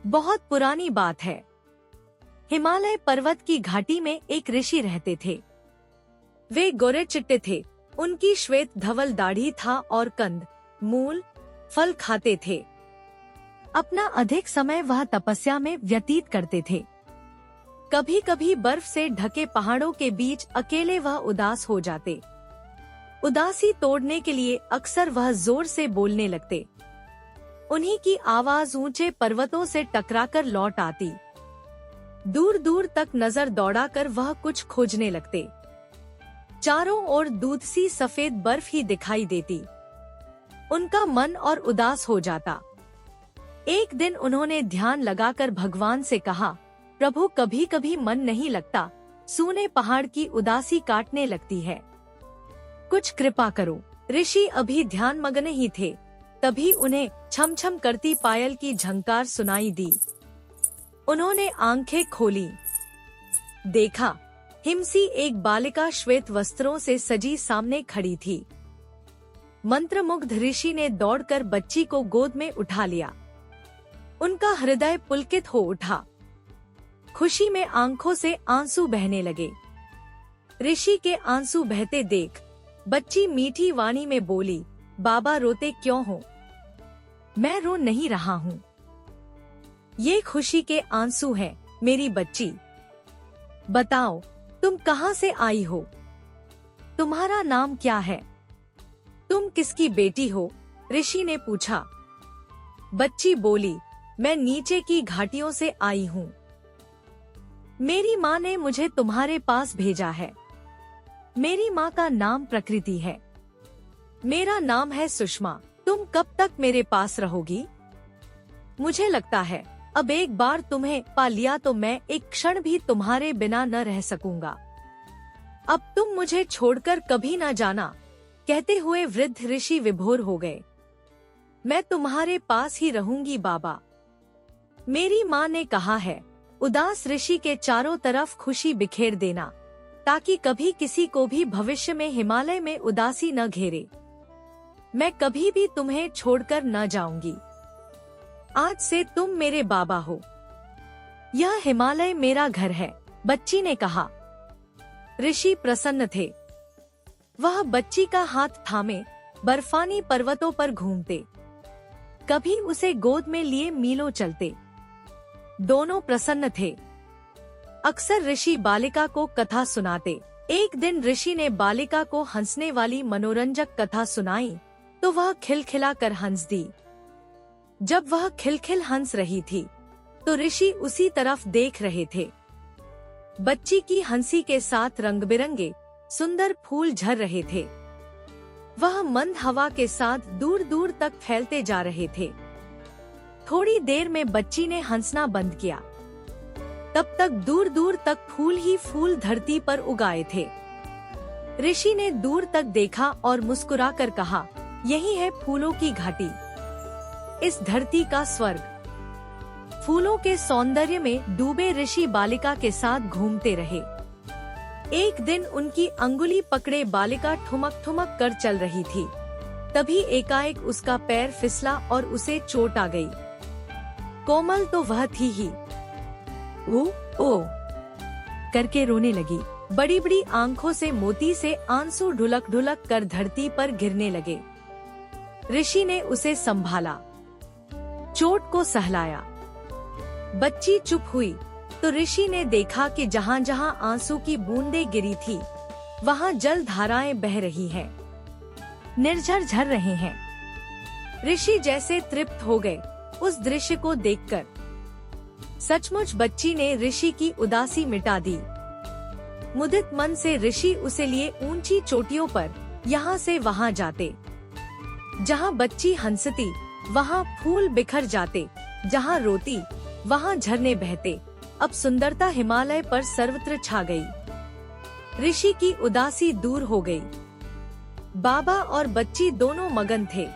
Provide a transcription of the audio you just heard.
बहुत पुरानी बात है। हिमालय पर्वत की घाटी में एक ऋषि रहते थे। वे गोरे चिट्टे थे। उनकी श्वेत धवल दाढ़ी था और कंद, मूल, फल खाते थे। अपना अधिक समय वह तपस्या में व्यतीत करते थे। कभी कभी बर्फ से ढके पहाड़ों के बीच अकेले वह उदास हो जाते। उदासी तोड़ने के लिए अक्सर वह जोर से बोलने लगते। उन्हीं की आवाज ऊंचे पर्वतों से टकराकर लौट आती। दूर दूर तक नजर दौड़ाकर वह कुछ खोजने लगते। चारों ओर दूध सी सफेद बर्फ ही दिखाई देती। उनका मन और उदास हो जाता। एक दिन उन्होंने ध्यान लगाकर भगवान से कहा, प्रभु कभी कभी मन नहीं लगता, सूने पहाड़ की उदासी काटने लगती है, कुछ कृपा करो। ऋषि अभी ध्यान मग्न ही थे, तभी उन्हें छम छम करती पायल की झंकार सुनाई दी। उन्होंने आंखें खोली। देखा, हिमसी एक बालिका श्वेत वस्त्रों से सजी सामने खड़ी थी। मंत्रमुग्ध ऋषि ने दौड़कर बच्ची को गोद में उठा लिया। उनका हृदय पुलकित हो उठा। खुशी में आंखों से आंसू बहने लगे। ऋषि के आंसू बहते देख बच्ची मीठी वाणी में बोली, बाबा रोते क्यों हो? मैं रो नहीं रहा हूँ, ये खुशी के आंसू हैं। मेरी बच्ची, बताओ तुम कहाँ से आई हो? तुम्हारा नाम क्या है? तुम किसकी बेटी हो? ऋषि ने पूछा। बच्ची बोली, मैं नीचे की घाटियों से आई हूँ। मेरी माँ ने मुझे तुम्हारे पास भेजा है। मेरी माँ का नाम प्रकृति है। मेरा नाम है सुषमा। तुम कब तक मेरे पास रहोगी? मुझे लगता है अब एक बार तुम्हें पा लिया तो मैं एक क्षण भी तुम्हारे बिना न रह सकूंगा। अब तुम मुझे छोड़कर कभी न जाना। कहते हुए वृद्ध ऋषि विभोर हो गए। मैं तुम्हारे पास ही रहूंगी बाबा, मेरी माँ ने कहा है। उदास ऋषि के चारों तरफ खुशी बिखेर देना, ताकि कभी किसी को भी भविष्य में हिमालय में उदासी न घेरे। मैं कभी भी तुम्हें छोड़कर न जाऊंगी। आज से तुम मेरे बाबा हो। यह हिमालय मेरा घर है, बच्ची ने कहा। ऋषि प्रसन्न थे। वह बच्ची का हाथ थामे बर्फानी पर्वतों पर घूमते, कभी उसे गोद में लिए मीलों चलते। दोनों प्रसन्न थे। अक्सर ऋषि बालिका को कथा सुनाते। एक दिन ऋषि ने बालिका को हंसने वाली मनोरंजक कथा सुनाई तो वह खिलखिला कर हंस दी। जब वह खिलखिल हंस रही थी तो ऋषि उसी तरफ देख रहे थे। बच्ची की हंसी के साथ रंग बिरंगे सुंदर फूल झर रहे थे। वह मंद हवा के साथ दूर दूर तक फैलते जा रहे थे। थोड़ी देर में बच्ची ने हंसना बंद किया। तब तक दूर दूर तक फूल ही फूल धरती पर उगाए थे। ऋषि ने दूर तक देखा और मुस्कुराकर कहा, यही है फूलों की घाटी, इस धरती का स्वर्ग। फूलों के सौंदर्य में डूबे ऋषि बालिका के साथ घूमते रहे। एक दिन उनकी अंगुली पकड़े बालिका ठुमक ठुमक कर चल रही थी। तभी एकाएक उसका पैर फिसला और उसे चोट आ गई। कोमल तो वह थी ही। ओ करके रोने लगी। बड़ी बड़ी आंखों से मोती से आंसू ढुलक ढुलक कर धरती पर गिरने लगे। ऋषि ने उसे संभाला, चोट को सहलाया। बच्ची चुप हुई तो ऋषि ने देखा कि जहाँ जहाँ आंसू की बूंदें गिरी थी वहाँ जल धाराएं बह रही हैं, निर्झर झर रहे हैं। ऋषि जैसे तृप्त हो गए उस दृश्य को देखकर। सचमुच बच्ची ने ऋषि की उदासी मिटा दी। मुदित मन से ऋषि उसे लिए ऊंची चोटियों पर यहाँ से वहाँ जाते। जहाँ बच्ची हंसती वहाँ फूल बिखर जाते, जहाँ रोती वहाँ झरने बहते। अब सुंदरता हिमालय पर सर्वत्र छा गई। ऋषि की उदासी दूर हो गई। बाबा और बच्ची दोनों मगन थे।